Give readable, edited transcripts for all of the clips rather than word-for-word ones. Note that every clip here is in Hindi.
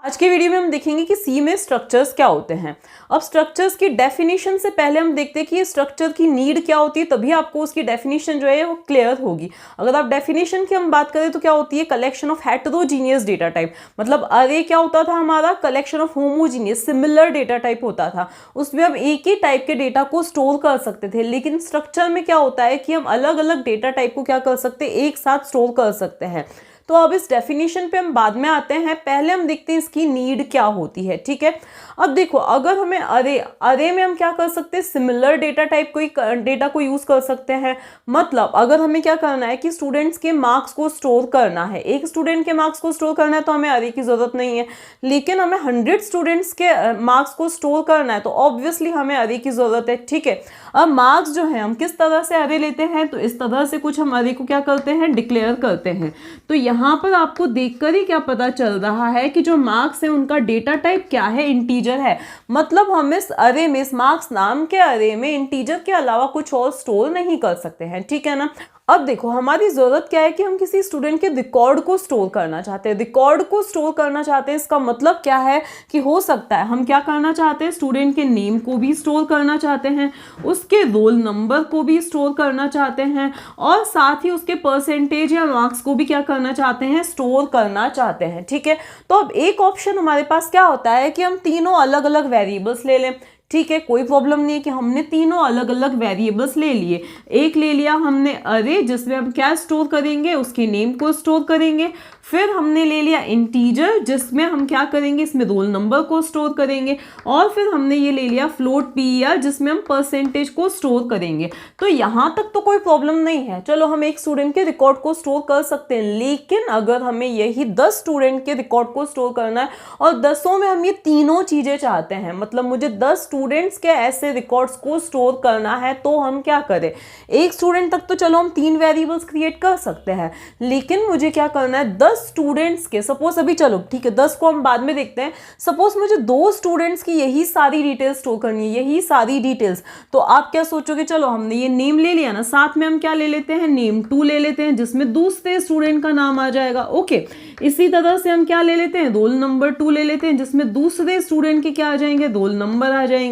आज के वीडियो में हम देखेंगे कि सी में स्ट्रक्चर्स क्या होते हैं। अब स्ट्रक्चर्स की डेफिनेशन से पहले हम देखते हैं कि ये स्ट्रक्चर की नीड क्या होती है, तभी आपको उसकी डेफिनेशन जो है वो क्लियर होगी। अगर आप डेफिनेशन की हम बात करें तो क्या होती है, collection of heterogeneous data type. मतलब अरे क्या होता था हमारा, collection of homogeneous similar data type होता था, उसमें हम एक ही टाइप के डेटा को स्टोर कर सकते थे। लेकिन स्ट्रक्चर में क्या होता है कि हम अलग अलग डेटा टाइप को क्या कर सकते हैं, एक साथ स्टोर कर सकते हैं। तो अब इस डेफिनेशन पे हम बाद में आते हैं, पहले हम देखते हैं इसकी नीड क्या होती है। ठीक है, अब देखो अगर हमें अरे में हम क्या कर सकते हैं, सिमिलर डेटा टाइप कोई डेटा को यूज कर सकते हैं। मतलब अगर हमें क्या करना है कि स्टूडेंट्स के मार्क्स को स्टोर करना है, एक स्टूडेंट के मार्क्स को स्टोर करना है तो हमें अरे की जरूरत नहीं है। लेकिन हमें 100 स्टूडेंट्स के मार्क्स को स्टोर करना है तो ऑब्वियसली हमें अरे की जरूरत है। ठीक है, अब मार्क्स जो है हम किस तरह से अरे लेते हैं, तो इस तरह से कुछ हम अरे को क्या करते हैं, डिक्लेयर करते हैं। तो यहाँ पर आपको देखकर ही क्या पता चल रहा है कि जो मार्क्स है उनका डेटा टाइप क्या है, इंटीजर है। मतलब हम इस अरे में, इस मार्क्स नाम के अरे में इंटीजर के अलावा कुछ और स्टोर नहीं कर सकते हैं। ठीक है ना। अब देखो हमारी जरूरत क्या है कि हम किसी स्टूडेंट के रिकॉर्ड को स्टोर करना चाहते हैं। रिकॉर्ड को स्टोर करना चाहते हैं, इसका मतलब क्या है कि हो सकता है हम क्या करना चाहते हैं, स्टूडेंट के नेम को भी स्टोर करना चाहते हैं, उसके रोल नंबर को भी स्टोर करना चाहते हैं, और साथ ही उसके परसेंटेज या मार्क्स को भी क्या करना चाहते हैं, स्टोर करना चाहते हैं। ठीक है, तो अब एक ऑप्शन हमारे पास क्या होता है कि हम तीनों अलग अलग वेरिएबल्स ले लें। ठीक है, कोई प्रॉब्लम नहीं है कि हमने तीनों अलग अलग वेरिएबल्स ले लिए। एक ले लिया हमने अरे, जिसमें हम क्या स्टोर करेंगे, उसके नेम को स्टोर करेंगे। फिर हमने ले लिया इंटीजर, जिसमें हम क्या करेंगे, इसमें रोल नंबर को स्टोर करेंगे। और फिर हमने ये ले लिया फ्लोट पीआर, जिसमें हम परसेंटेज को स्टोर करेंगे। तो यहाँ तक तो कोई प्रॉब्लम नहीं है, चलो हम एक स्टूडेंट के रिकॉर्ड को स्टोर कर सकते हैं। लेकिन अगर हमें यही 10 स्टूडेंट के रिकॉर्ड को स्टोर करना है और 10 में हम ये तीनों चीजें चाहते हैं, मतलब मुझे 10 स्टूडेंट्स के ऐसे रिकॉर्ड्स को स्टोर करना है, तो हम क्या करें, एक स्टूडेंट तक तो चलो हम 3 वेरिएबल्स क्रिएट कर सकते हैं। लेकिन मुझे क्या करना है, 10 स्टूडेंट्स के, सपोज अभी चलो ठीक है 10 को हम बाद में देखते हैं, सपोज मुझे 2 स्टूडेंट्स की यही सारी डिटेल्स स्टोर करनी है, यही सारी डिटेल्स। तो आप क्या सोचोगे, चलो हमने ये नेम ले लिया ना, साथ में हम क्या ले लेते हैं, नेम 2 ले लेते हैं, जिसमें दूसरे स्टूडेंट का नाम आ जाएगा। ओके, इसी तरह से हम क्या ले लेते हैं, रोल नंबर 2 ले लेते हैं, जिसमें दूसरे स्टूडेंट के क्या आ जाएंगे, रोल नंबर आ जाएंगे।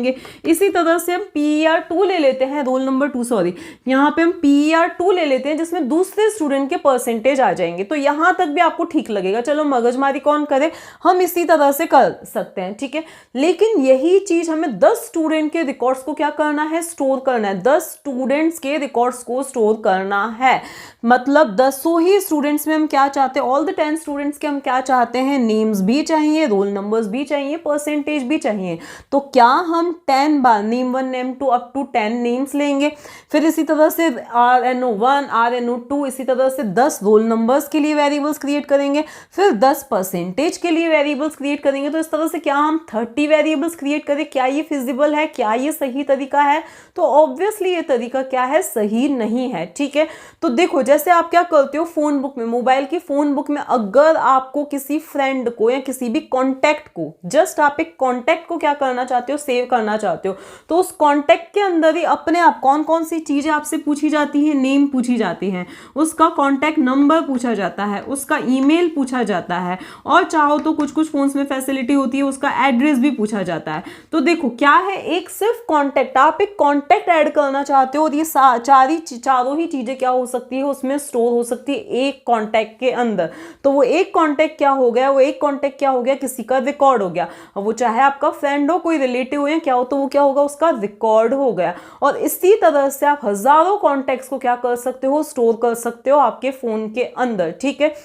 इसी तरह से हम PER2 ले लेते हैं, रोल नंबर 2 सॉरी, यहाँ पे हम PER2 ले लेते हैं, जिसमें दूसरे स्टूडेंट के परसेंटेज आ जाएंगे। तो यहाँ तक भी आपको ठीक लगेगा, चलो मगजमारी कौन करे, हम इसी तरह से कर सकते हैं। ठीक है, लेकिन यही चीज हमें 10 स्टूडेंट के रिकॉर्ड्स को क्या करना है, स्टोर करना है। 10 स्टूडेंट्स के रिकॉर्ड्स को स्टोर करना है, मतलब 10 ही स्टूडेंट्स में हम क्या चाहते हैं, ऑल द 10 स्टूडेंट्स के हम क्या चाहते हैं, नेम्स भी चाहिए, रोल नंबर्स भी चाहिए, परसेंटेज भी चाहिए। तो क्या हम 10 बार name 1 name 2 up to 10 names लेंगे। फिर इसी तरह से RNO1 RNO2, इसी तरह से 10 रोल नंबर्स के लिए वेरिएबल्स क्रिएट करेंगे, फिर 10 परसेंटेज के लिए वेरिएबल्स क्रिएट करेंगे। तो इस तरह से क्या हम 30 वेरिएबल्स क्रिएट करें, क्या ये फिजिबल है, क्या ये सही तरीका है? तो ऑब्वियसली ये तरीका क्या है, सही नहीं है। ठीक है, तो देखो जैसे आप क्या करते हो, फोन बुक में, मोबाइल की फोन बुक में, अगर आपको किसी फ्रेंड को या किसी भी कॉन्टैक्ट को, जस्ट आप एक कॉन्टैक्ट को क्या करना चाहते हो, सेव करना चाहते हो, तो उस कॉन्टैक्ट के अंदर ही अपने आप कौन कौन सी चीजें आपसे पूछी जाती हैं, नेम पूछी जाती हैं, उसका कॉन्टैक्ट नंबर पूछा जाता है, उसका ईमेल पूछा जाता है, और चाहो तो कुछ कुछ फोन्स में फैसिलिटी होती है उसका एड्रेस भी पूछा जाता है। तो देखो क्या है, एक सिर्फ कॉन्टैक्ट, आप एक कॉन्टैक्ट ऐड करना चाहते हो और ये चारों ही चीजें क्या हो सकती है, उसमें स्टोर हो सकती है एक कॉन्टैक्ट के अंदर। तो वो एक कॉन्टैक्ट क्या हो गया, वो एक कॉन्टैक्ट क्या हो गया, किसी का रिकॉर्ड हो गया। अब वो चाहे आपका फ्रेंड हो, कोई रिलेटिव हो या क्या हो, तो वो क्या होगा, उसका रिकॉर्ड हो गया। और इसी तरह से आप हजारों कॉन्टैक्ट्स को क्या कर सकते हो, स्टोर कर सकते हो आपके फोन के अंदर। ठीक है,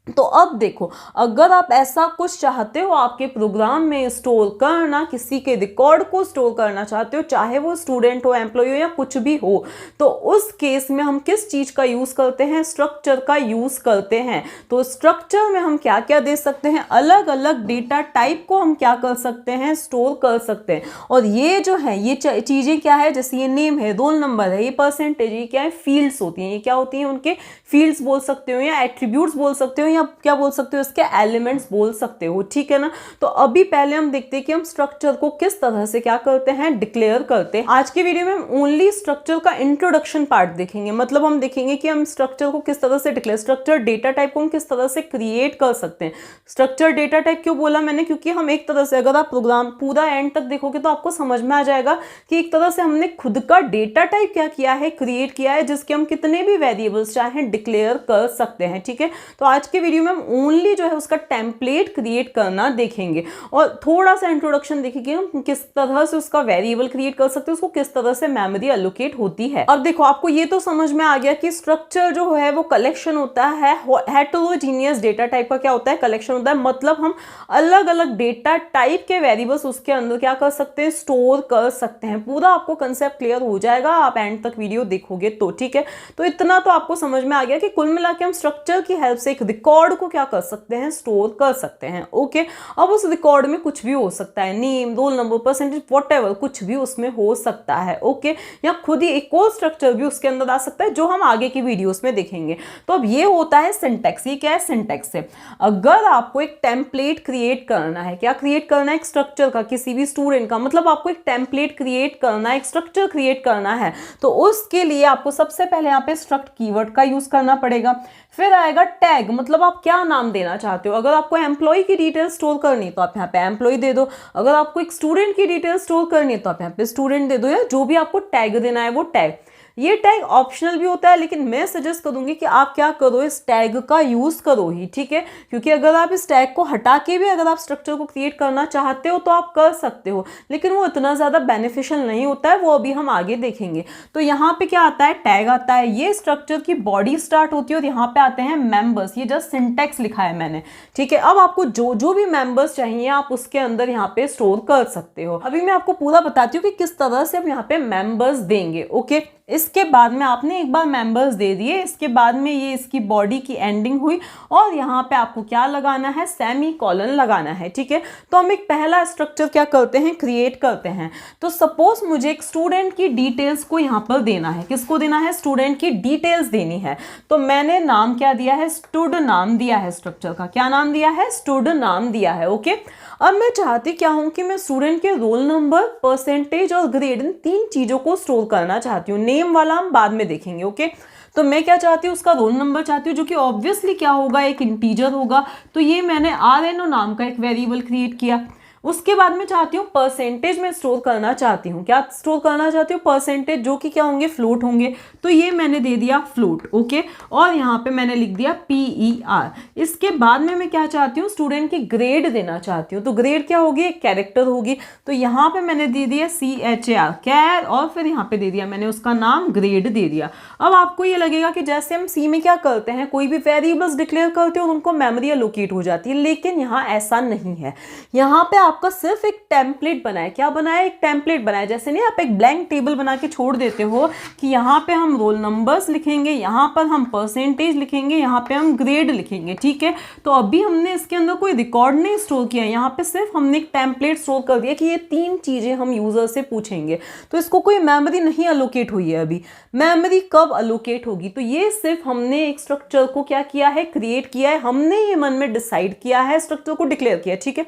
तो अब देखो अगर आप ऐसा कुछ चाहते हो आपके प्रोग्राम में स्टोर करना, किसी के रिकॉर्ड को स्टोर करना चाहते हो, चाहे वो स्टूडेंट हो, एम्प्लॉय हो या कुछ भी हो, तो उस केस में हम किस चीज का यूज करते हैं, स्ट्रक्चर का यूज करते हैं। तो स्ट्रक्चर में हम क्या क्या दे सकते हैं, अलग अलग डेटा टाइप को हम क्या कर सकते हैं, स्टोर कर सकते हैं। और ये जो है ये चीजें क्या है, जैसे ये नेम है, रोल नंबर है, ये परसेंटेज, ये क्या है, फील्ड्स होती हैं। ये क्या होती हैं, उनके फील्ड्स बोल सकते हो या एट्रीब्यूट्स बोल सकते हो, आप क्या बोल सकते हो, इसके एलिमेंट्स बोल सकते हो, ठीक है ना। तो अभी पहले हम देखते हैं कि हम स्ट्रक्चर को किस तरह से क्या करते हैं, डिक्लेयर करते हैं। आज की वीडियो में हम ओनली स्ट्रक्चर का इंट्रोडक्शन पार्ट देखेंगे, मतलब हम देखेंगे कि हम स्ट्रक्चर को किस तरह से डिक्लेयर, स्ट्रक्चर डेटा टाइप को हम किस तरह से क्रिएट कर सकते हैं। स्ट्रक्चर डेटा टाइप क्यों बोला मैंने, क्योंकि हम एक तरह से अगर आप प्रोग्राम पूरा एंड तक देखोगे तो आपको समझ में आ जाएगा कि एक तरह से हमने खुद का डेटा टाइप क्या किया है, क्रिएट किया है, जिसके हम कितने भी वेरिएबल्स चाहे डिक्लेयर कर सकते हैं, ठीक है। तो आज के वीडियो में हम ओनली जो है उसका टेम्पलेट क्रिएट करना देखेंगे और थोड़ा सा इंट्रोडक्शन देखेंगे हम किस तरह से उसका वेरिएबल क्रिएट कर सकते हैं, उसको किस तरह से मेमोरी एलोकेट होती है। अब देखो आपको ये तो समझ में आ गया कि स्ट्रक्चर जो है वो कलेक्शन होता है, हेटेरोजीनियस डेटा टाइप का क्या होता है, कलेक्शन होता है। मतलब हम अलग अलग डेटा टाइप के वेरिएबल्स उसके अंदर क्या कर सकते हैं, स्टोर कर सकते हैं। पूरा आपको कंसेप्ट क्लियर हो जाएगा आप एंड तक वीडियो देखोगे तो, ठीक है। तो इतना तो आपको समझ में आ गया कि कुल मिला के हम स्ट्रक्चर की हेल्प से एक रिकॉर्ड को क्या कर सकते हैं, स्टोर कर सकते हैं, ओके। अब उस रिकॉर्ड में कुछ भी हो सकता है, name, roll number, percentage, whatever, कुछ भी उसमें हो सकता है, ओके। या खुद ही एक और स्ट्रक्चर भी उसके अंदर आ सकता है जो हम आगे की वीडियोस में देखेंगे। तो अब ये होता है सिंटैक्स। ये क्या है, सिंटैक्स है। अगर आपको एक टेम्पलेट क्रिएट करना है, क्या क्रिएट करना है, एक स्ट्रक्चर का, किसी भी स्टूडेंट का, मतलब आपको एक टेम्पलेट क्रिएट करना है, एक स्ट्रक्चर क्रिएट करना है, तो उसके लिए आपको सबसे पहले यहाँ पे स्ट्रक्ट कीवर्ड का यूज करना पड़ेगा। फिर आएगा टैग, मतलब आप क्या नाम देना चाहते हो। अगर आपको एम्प्लॉय की डिटेल स्टोर करनी तो आप यहाँ पे एम्प्लॉय दे दो, अगर आपको एक स्टूडेंट की डिटेल स्टोर करनी है तो आप यहाँ पे स्टूडेंट दे दो, या जो भी आपको टैग देना है वो टैग। ये टैग ऑप्शनल भी होता है, लेकिन मैं सजेस्ट करूंगी कि आप क्या करो, इस टैग का यूज करो ही, ठीक है। क्योंकि अगर आप इस टैग को हटा के भी अगर आप स्ट्रक्चर को क्रिएट करना चाहते हो तो आप कर सकते हो, लेकिन वो इतना ज्यादा बेनिफिशियल नहीं होता है, वो अभी हम आगे देखेंगे। तो यहाँ पे क्या आता है, टैग आता है, ये स्ट्रक्चर की बॉडी स्टार्ट होती है और यहाँ पे आते हैं मेंबर्स। ये जस्ट सिंटैक्स लिखा है मैंने, ठीक है। अब आपको जो जो भी मेंबर्स चाहिए आप उसके अंदर यहाँ पे स्टोर कर सकते हो। अभी मैं आपको पूरा बताती हूँ कि किस तरह से हम यहाँ पे मेंबर्स देंगे, ओके। इसके बाद में आपने एक बार मेंबर्स दे दिए, इसके बाद में ये इसकी बॉडी की एंडिंग हुई और यहाँ पे आपको क्या लगाना है, सेमी कॉलन लगाना है, ठीक है। तो हम एक पहला स्ट्रक्चर क्या करते हैं, क्रिएट करते हैं। तो सपोज मुझे एक स्टूडेंट की डिटेल्स को यहाँ पर देना है, किसको देना है, स्टूडेंट की डिटेल्स देनी है। तो मैंने नाम क्या दिया है, स्टूड नाम दिया है, स्ट्रक्चर का क्या नाम दिया है, स्टूड नाम दिया है, ओके। अब मैं चाहती क्या हूं कि मैं स्टूडेंट के रोल नंबर, परसेंटेज और ग्रेड, इन 3 चीजों को स्टोर करना चाहती हूँ। नेम वाला हम बाद में देखेंगे, ओके। तो मैं क्या चाहती हूँ, उसका रोल नंबर चाहती हूँ, जो कि ऑब्वियसली क्या होगा, एक इंटीजर होगा। तो ये मैंने RNO नाम का एक वेरिएबल क्रिएट किया। उसके बाद में चाहती हूँ परसेंटेज में स्टोर करना चाहती हूँ, क्या स्टोर करना चाहती हूँ, परसेंटेज, जो कि क्या होंगे, फ्लोट होंगे। तो ये मैंने दे दिया फ्लोट, ओके। और यहाँ पे मैंने लिख दिया PER। इसके बाद में मैं क्या चाहती हूँ, स्टूडेंट की ग्रेड देना चाहती हूँ। तो ग्रेड क्या होगी, एक कैरेक्टर होगी। तो यहाँ पे मैंने दे दिया CHAR, कैर, और फिर यहाँ पे दे दिया मैंने उसका नाम, ग्रेड दे दिया। अब आपको ये लगेगा कि जैसे हम सी में क्या करते हैं, कोई भी वेरिएबल्स डिक्लेयर करते हैं और उनको मेमोरी एलोकेट हो जाती है, लेकिन यहाँ ऐसा नहीं है। यहाँ पे आपका सिर्फ एक टेम्पलेट बना है। क्या बना है, एक टेम्पलेट बना है। जैसे नहीं आप एक ब्लैंक टेबल बना के छोड़ देते हो कि यहाँ पे हम रोल नंबर्स लिखेंगे, यहाँ पर हम परसेंटेज लिखेंगे, यहाँ पे हम ग्रेड लिखेंगे, ठीक है। तो अभी हमने इसके अंदर कोई रिकॉर्ड नहीं स्टोर किया, यहाँ पे सिर्फ हमने एक टेम्पलेट स्टोर कर दिया कि ये 3 चीजें हम यूजर से पूछेंगे। तो इसको कोई मेमोरी नहीं एलोकेट हुई है अभी। मेमोरी कब एलोकेट होगी, तो ये सिर्फ हमने एक स्ट्रक्चर को क्या किया है, क्रिएट किया है। हमने ये मन में डिसाइड किया है, स्ट्रक्चर को डिक्लेयर किया, ठीक है।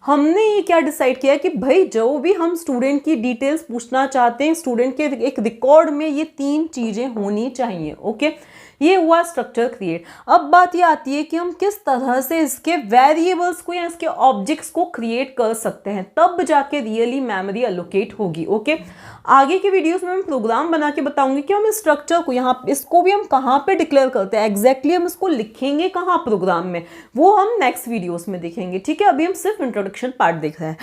हमने ये क्या डिसाइड किया कि भाई जो भी हम स्टूडेंट की डिटेल्स पूछना चाहते हैं, स्टूडेंट के एक रिकॉर्ड में ये 3 चीजें होनी चाहिए, ओके। ये हुआ स्ट्रक्चर क्रिएट। अब बात ये आती है कि हम किस तरह से इसके वेरिएबल्स को या इसके ऑब्जेक्ट्स को क्रिएट कर सकते हैं, तब जाके रियली मेमोरी एलोकेट होगी, ओके। आगे के वीडियोस में मैं प्रोग्राम बना के बताऊंगी कि हम इस स्ट्रक्चर को यहाँ, इसको भी हम कहाँ पे डिक्लेयर करते हैं, एग्जैक्टली हम इसको लिखेंगे कहाँ प्रोग्राम में, वो हम नेक्स्ट वीडियोस में देखेंगे, ठीक है। अभी हम सिर्फ इंट्रोडक्शन पार्ट देख रहे हैं।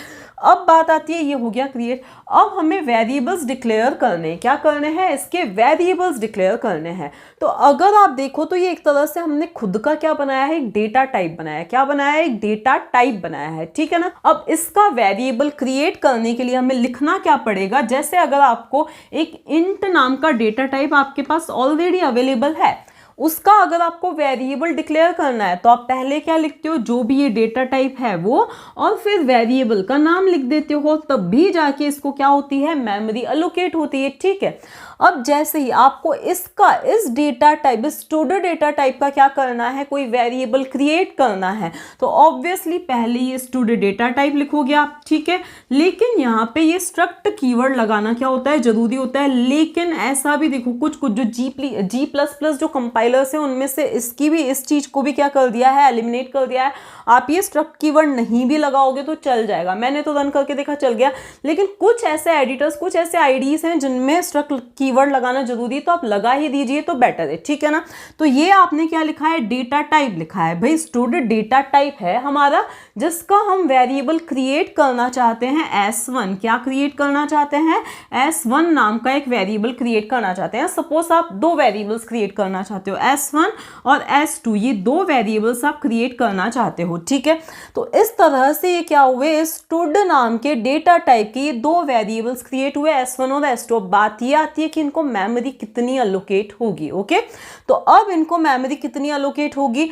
अब बात आती है, ये हो गया क्रिएट। अब हमें वेरिएबल्स डिक्लेयर करने, क्या करने हैं, इसके वेरिएबल्स डिक्लेयर करने हैं। तो अगर आप देखो तो ये एक तरह से हमने खुद का क्या बनाया है, एक डेटा टाइप बनाया है। क्या बनाया है, एक डेटा टाइप बनाया है, ठीक है ना। अब इसका वेरिएबल क्रिएट करने के लिए हमें लिखना क्या पड़ेगा, जैसे अगर आपको एक इंट नाम का डेटा टाइप आपके पास ऑलरेडी अवेलेबल है, उसका अगर आपको वेरिएबल डिक्लेयर करना है तो आप पहले क्या लिखते हो, जो भी ये डेटा टाइप है वो, और फिर वेरिएबल का नाम लिख देते हो, तब भी जाके इसको क्या होती है, मेमोरी अलोकेट होती है। ठीक है, अब जैसे ही आपको इसका, इस डेटा टाइप, इस स्टोर्ड डेटा टाइप का क्या करना है, कोई वेरिएबल क्रिएट करना है, तो ऑब्वियसली पहले ये स्टोर्ड डेटा टाइप लिखोगे आप। ठीक है, लेकिन यहाँ पे ये स्ट्रक्ट कीवर्ड लगाना क्या होता है, जरूरी होता है। लेकिन ऐसा भी देखो, कुछ जो G++ जो कंपाइलर्स है उनमें से इसकी भी, इस चीज को भी क्या कर दिया है, एलिमिनेट कर दिया है। आप ये स्ट्रक्ट कीवर्ड नहीं भी लगाओगे तो चल जाएगा, मैंने तो रन करके देखा चल गया। लेकिन कुछ ऐसे एडिटर्स, कुछ ऐसे आईडीज हैं जिनमें स्ट्रक्ट कीवर्ड लगाना जरूरी है, तो आप लगा ही दीजिए तो बेटर है। ठीक है ना, तो ये आपने क्या लिखा है, डेटा टाइप लिखा है। भाई स्टोर्ड डेटा टाइप है हमारा, जिसका हम वेरिएबल क्रिएट करना चाहते हैं S1। क्या क्रिएट करना चाहते हैं, S1 नाम का एक वेरिएबल क्रिएट करना चाहते हैं। सपोज आप दो वेरिएबल्स क्रिएट करना चाहते हो, S1 और S2, ये दो वेरिएबल्स आप क्रिएट करना चाहते हो। ठीक है, तो इस तरह से ये क्या हुए, स्टड नाम के डेटा टाइप के ये दो वेरिएबल्स क्रिएट हुए, S1 और S2। बात ये आती है कि इनको मेमोरी कितनी अलोकेट होगी। ओके, तो अब इनको मेमोरी कितनी अलोकेट होगी,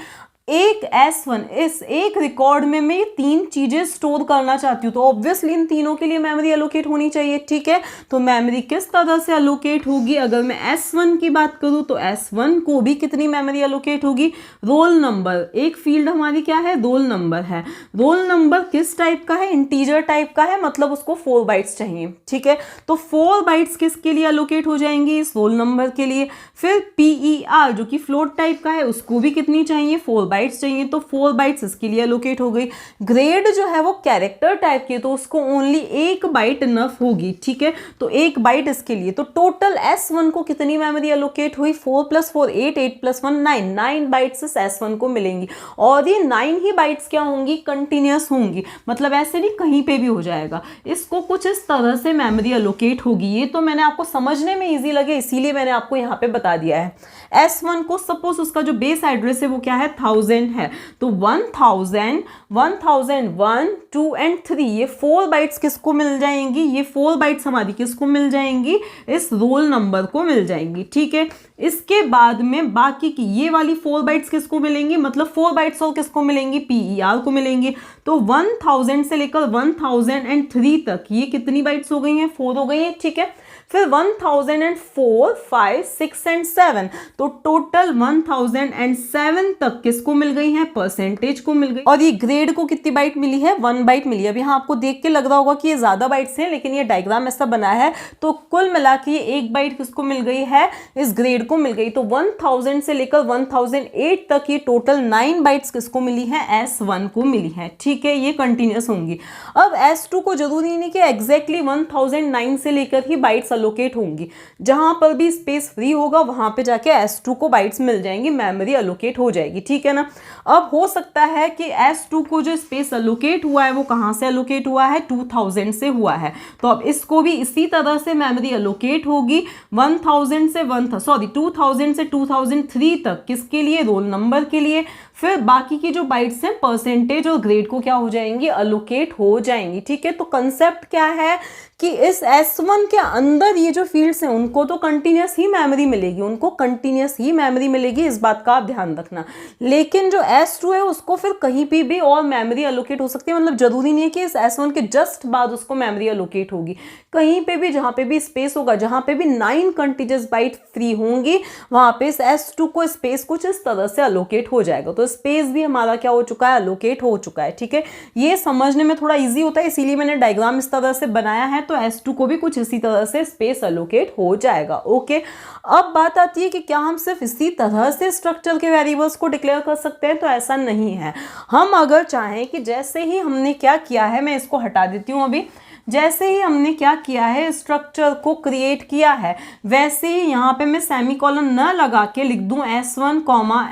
एक S1, इस एक रिकॉर्ड में मैं 3 चीजें स्टोर करना चाहती हूँ, तो ऑब्वियसली इन तीनों के लिए मेमोरी अलोकेट होनी चाहिए। ठीक है, तो मेमोरी किस तरह से अलोकेट होगी, अगर मैं S1 की बात करूँ तो S1 को भी कितनी मेमोरी अलोकेट होगी, रोल नंबर, एक फील्ड हमारी क्या है, रोल नंबर है। रोल नंबर किस टाइप का है, इंटीजर टाइप का है, मतलब उसको 4 बाइट्स चाहिए। ठीक है, तो 4 बाइट्स किसके लिए अलोकेट हो जाएंगी, इस रोल नंबर के लिए। फिर PER जो कि फ्लोट टाइप का है, उसको भी कितनी चाहिए, 4 बाइट्स चाहिए, तो 4 बाइट्स इसके लिए अलोकेट हो गई। ग्रेड जो है वो कैरेक्टर टाइप की है, तो उसको ओनली 1 बाइट इनफ होगी। ठीक है, तो 1 बाइट इसके लिए। तो टोटल S1 को कितनी मेमोरी अलोकेट हुई, 4 + 4 8, 8 + 1 9, 9 बाइट्स इस S1 को मिलेंगी। और ये 9 ही बाइट्स क्या होंगी, कंटिन्यूस होंगी, मतलब ऐसे नहीं कहीं पे भी हो जाएगा। इसको कुछ इस तरह से मेमोरी अलोकेट होगी। ये तो मैंने आपको समझने में इजी लगे इसीलिए मैंने आपको यहाँ पे बता दिया है। S1 को सपोज उसका जो बेस एड्रेस है वो क्या है, 1000 है, तो 1000, 1001, 2 और 3, ये 4 बाइट्स किसको मिल जाएंगी, ये 4 बाइट्स हमारी किसको मिल जाएंगी, इस रोल नंबर को मिल जाएंगी। ठीक है, इसके बाद में बाकी की ये वाली 4 बाइट्स किसको मिलेंगी, मतलब 4 बाइट्स और किसको मिलेंगी, PER को मिलेंगी। तो 1000 से लेकर 1003 तक ये कितनी बाइट्स हो गई हैं, 4 हो गई हैं। ठीक है, फिर 1004, 5, 6 और 7, तो टोटल 1007 तक किसको मिल गई है, परसेंटेज को मिल गई। और ये ग्रेड को कितनी बाइट मिली है, 1 बाइट मिली है। अब यहाँ आपको देख के लग रहा होगा कि ये ज्यादा बाइट्स हैं, लेकिन ये डायग्राम ऐसा बना है, तो कुल मिला के ये 1 बाइट किसको मिल गई है, इस ग्रेड को मिल गई। तो 1000 से लेकर 1008 तक ये टोटल 9 बाइट्स किसको मिली है, S1 को मिली है। ठीक है, ये कंटिन्यूस होंगी। अब S2 को जरूरी नहीं कि एग्जैक्टली 1009 से लेकर ही बाइट्स अलोकेट होंगी, जहां पर भी स्पेस फ्री होगा वहां पे जाके S2 को बाइट्स मिल जाएंगी, मेमोरी अलोकेट हो जाएगी। ठीक है ना, अब हो सकता है कि S2 को जो स्पेस अलोकेट हुआ है वो कहां से अलोकेट हुआ है, 2000 से हुआ है, तो अब इसको भी इसी तरह से मेमोरी अलोकेट होगी 2000 से 2003 तक, किसके लिए, रोल नंबर के लिए। फिर बाकी की जो बाइट्स हैं परसेंटेज और ग्रेड को क्या हो जाएंगी, अलोकेट हो जाएंगी। ठीक है, तो कंसेप्ट क्या है कि इस S1 के अंदर ये जो फील्ड्स हैं उनको तो कंटिन्यूस ही मेमोरी मिलेगी, उनको कंटिन्यूस ही मेमोरी मिलेगी, इस बात का आप ध्यान रखना। लेकिन जो S2 है उसको फिर कहीं भी और मेमोरी अलोकेट हो सकती है, मतलब जरूरी नहीं है कि इस S1 के जस्ट बाद उसको मेमोरी अलोकेट होगी, कहीं पे भी जहां पे भी स्पेस होगा, जहां पे भी 9 कंटिन्यूस बाइट फ्री होंगी वहां पे इस S2 को स्पेस कुछ इस तरह से अलोकेट हो जाएगा। तो स्पेस भी हमारा क्या हो चुका है, अलोकेट हो चुका है। ठीक है, ये समझने में थोड़ा इजी होता है, इसीलिए मैंने डायग्राम इस तरह से बनाया है, तो S2 को भी कुछ इसी तरह से स्पेस अलोकेट हो जाएगा। ओके, अब बात आती है कि क्या हम सिर्फ इसी तरह से स्ट्रक्चर के वेरिएबल्स को डिक्लेयर कर सकते हैं, तो ऐसा नहीं है। हम अगर चाहें कि जैसे ही हमने क्या किया है, मैं इसको हटा देती हूँ अभी, जैसे ही हमने क्या किया है, स्ट्रक्चर को क्रिएट किया है, वैसे ही यहाँ पे मैं सेमीकोलन न लगा के लिख दूं S1,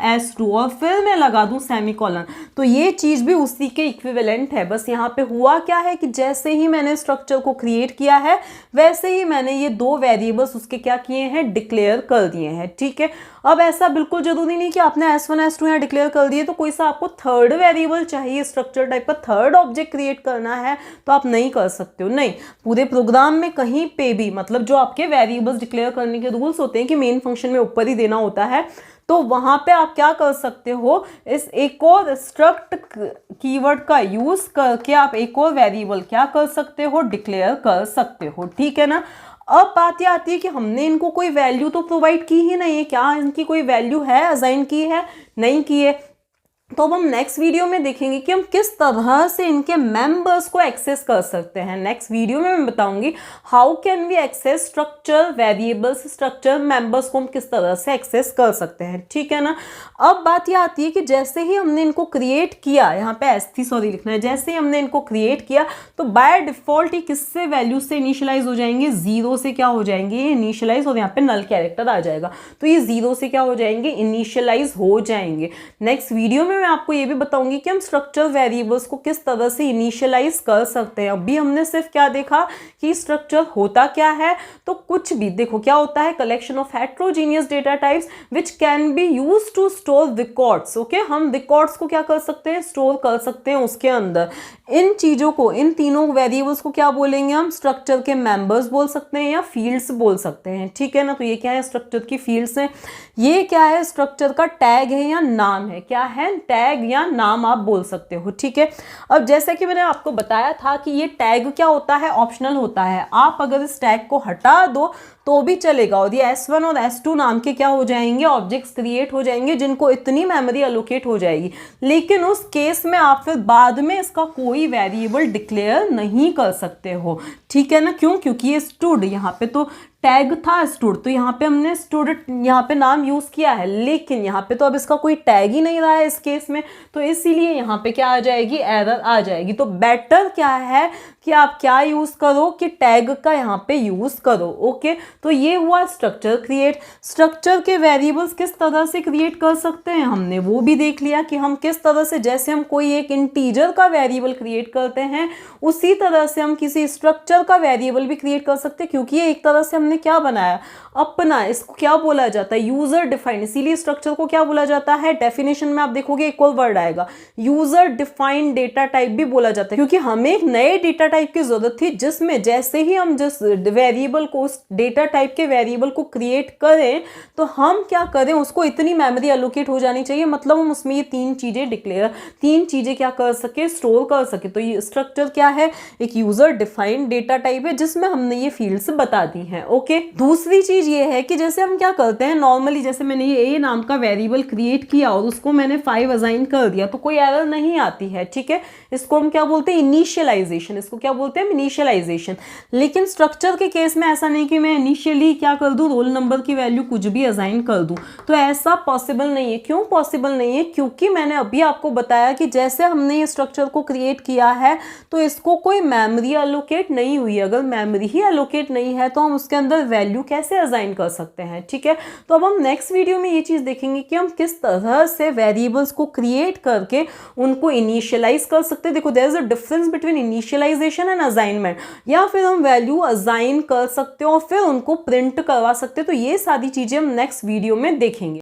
S2 और फिर मैं लगा दूं सेमीकोलन, तो ये चीज भी उसी के इक्विवेलेंट है। बस यहाँ पे हुआ क्या है कि जैसे ही मैंने स्ट्रक्चर को क्रिएट किया है वैसे ही मैंने ये 2 वेरिएबल्स उसके क्या किए हैं, डिक्लेयर कर दिए हैं। ठीक है, अब ऐसा बिल्कुल जरूरी नहीं कि आपने S1, S2 यहाँ डिक्लेयर कर दिए तो कोई सा आपको थर्ड वेरिएबल चाहिए, स्ट्रक्चर टाइप का थर्ड ऑब्जेक्ट क्रिएट करना है तो आप नहीं कर सकते हो। नहीं, पूरे प्रोग्राम में कहीं पे भी, मतलब जो आपके वेरिएबल्स डिक्लेयर करने के रूल्स होते हैं कि मेन फंक्शन में ऊपर ही देना होता है, तो वहां पे आप क्या कर सकते हो, इस एक और स्ट्रक्ट कीवर्ड का यूज करके आप एक और वेरिएबल क्या कर सकते हो, डिक्लेयर कर सकते हो। ठीक है ना। अब बात ये आती है कि हमने इनको कोई वैल्यू तो प्रोवाइड की ही नहीं है, क्या इनकी कोई वैल्यू है, असाइन की है, नहीं की है। तो अब हम नेक्स्ट वीडियो में देखेंगे कि हम किस तरह से इनके मेंबर्स को एक्सेस कर सकते हैं। नेक्स्ट वीडियो में मैं बताऊंगी how can we access structure variables, structure members को हम किस तरह से एक्सेस कर सकते हैं। ठीक है ना। अब बात यह आती है कि जैसे ही हमने इनको क्रिएट किया, यहाँ पे एस्थी सॉरी लिखना है, जैसे ही हमने इनको क्रिएट किया तो बाय डिफॉल्ट ही किससे वैल्यू से इनिशियलाइज हो जाएंगे, 0 से क्या हो जाएंगे ये इनिशियलाइज, और यहाँ पे नल कैरेक्टर आ जाएगा तो ये 0 से क्या हो जाएंगे, इनिशियलाइज हो जाएंगे। नेक्स्ट वीडियो में मैं आपको ये भी बताऊंगी कि हम स्ट्रक्चर वेरिएबल्स को किस तरह से इनिशियलाइज कर सकते हैं। अभी हमने सिर्फ क्या देखा कि स्ट्रक्चर होता क्या है, तो कुछ भी देखो क्या होता है, collection of heterogeneous data types which can be used to store records. Okay, हम रिकॉर्ड्स को क्या कर सकते हैं, स्टोर कर सकते हैं उसके अंदर। इन चीजों को, इन तीनों वेरिएबल्स को क्या बोलेंगे हम, स्ट्रक्चर के मेंबर्स बोल सकते हैं या फील्ड्स बोल सकते हैं। ठीक है ना। तो ये क्या है, स्ट्रक्चर की फील्ड्स हैं। ये क्या है, स्ट्रक्चर का टैग है या नाम है, क्या है, टैग या नाम आप बोल सकते हो। ठीक है। अब जैसे कि मैंने आपको बताया था कि ये टैग क्या होता है, ऑप्शनल होता है। आप अगर इस टैग को हटा दो तो भी चलेगा, और ये S1 और S2 नाम के क्या हो जाएंगे, ऑब्जेक्ट्स क्रिएट हो जाएंगे जिनको इतनी मेमोरी एलोकेट हो जाएगी। लेकिन उस केस में आप फिर बाद में इसका कोई वेरिएबल डिक्लेयर नहीं कर सकते हो। ठीक है ना। क्यों, क्योंकि ये स्टूड, यहाँ पे तो टैग था स्टूड, तो यहाँ पे हमने स्टूड यहाँ पे नाम यूज किया है, लेकिन यहाँ पे तो अब इसका कोई टैग ही नहीं रहा है इस केस में, तो इसीलिए यहाँ पे क्या आ जाएगी, एरर आ जाएगी। तो बेटर क्या है कि आप क्या यूज करो, कि टैग का यहाँ पे यूज करो। ओके, तो ये हुआ स्ट्रक्चर क्रिएट। स्ट्रक्चर के वेरिएबल्स किस तरह से क्रिएट कर सकते हैं, हमने वो भी देख लिया कि हम किस तरह से, जैसे हम कोई एक इंटीजर का वेरिएबल क्रिएट करते हैं उसी तरह से हम किसी स्ट्रक्चर का वेरिएबल भी क्रिएट कर सकते हैं, क्योंकि ये एक तरह से हमने क्या बनाया, अपना, इसको क्या बोला जाता है, यूजर डिफाइंड। इसीलिए स्ट्रक्चर को क्या बोला जाता है, डेफिनेशन में आप देखोगे एक और वर्ड आएगा, यूजर डिफाइंड डेटा टाइप भी बोला जाता है, क्योंकि हमें एक नए डेटा टाइप की जरूरत थी जिसमें जैसे ही हम जिस वेरिएबल को, उस डेटा टाइप के वेरिएबल को क्रिएट करें तो हम क्या करें, उसको इतनी मेमोरी एलोकेट हो जानी चाहिए, मतलब हम उसमें ये तीन चीजें क्या कर सके, स्टोर कर सके। तो ये स्ट्रक्चर क्या है, एक यूजर डिफाइंड डेटा टाइप है जिसमें हमने ये फील्ड्स बता दी हैं। ओके, दूसरी चीज ये है कि जैसे हम क्या करते हैं नॉर्मली, जैसे मैंने ये ए नाम का वेरिएबल क्रिएट किया और उसको मैंने 5 असाइन कर दिया तो कोई एरर नहीं आती है। ठीक है, इसको हम क्या बोलते हैं, इनिशियलाइजेशन, इसको क्या बोलते हैं, इनिशियलाइजेशन। लेकिन स्ट्रक्चर के केस में ऐसा नहीं कि मैं इनिशियली क्या कर दूं, रोल नंबर की वैल्यू कुछ भी असाइन कर दूं, तो ऐसा पॉसिबल नहीं है। क्यों पॉसिबल नहीं है, क्योंकि मैंने अभी आपको बताया कि जैसे हमने ये स्ट्रक्चर को क्रिएट किया है तो इसको कोई मेमोरी एलोकेट नहीं हुई। अगर मेमोरी ही एलोकेट नहीं है तो हम उसके अंदर वैल्यू कैसे असाइन कर सकते हैं। ठीक है, तो अब हम नेक्स्ट वीडियो में ये चीज देखेंगे कि हम किस तरह से वेरिएबल्स को क्रिएट करके उनको इनिशियलाइज कर सकते हैं। देखो, there is a difference between initialization and assignment. या फिर हम वैल्यू असाइन कर सकते हो और फिर उनको प्रिंट करवा सकते हैं। तो ये सारी चीजें हम नेक्स्ट वीडियो में देखेंगे।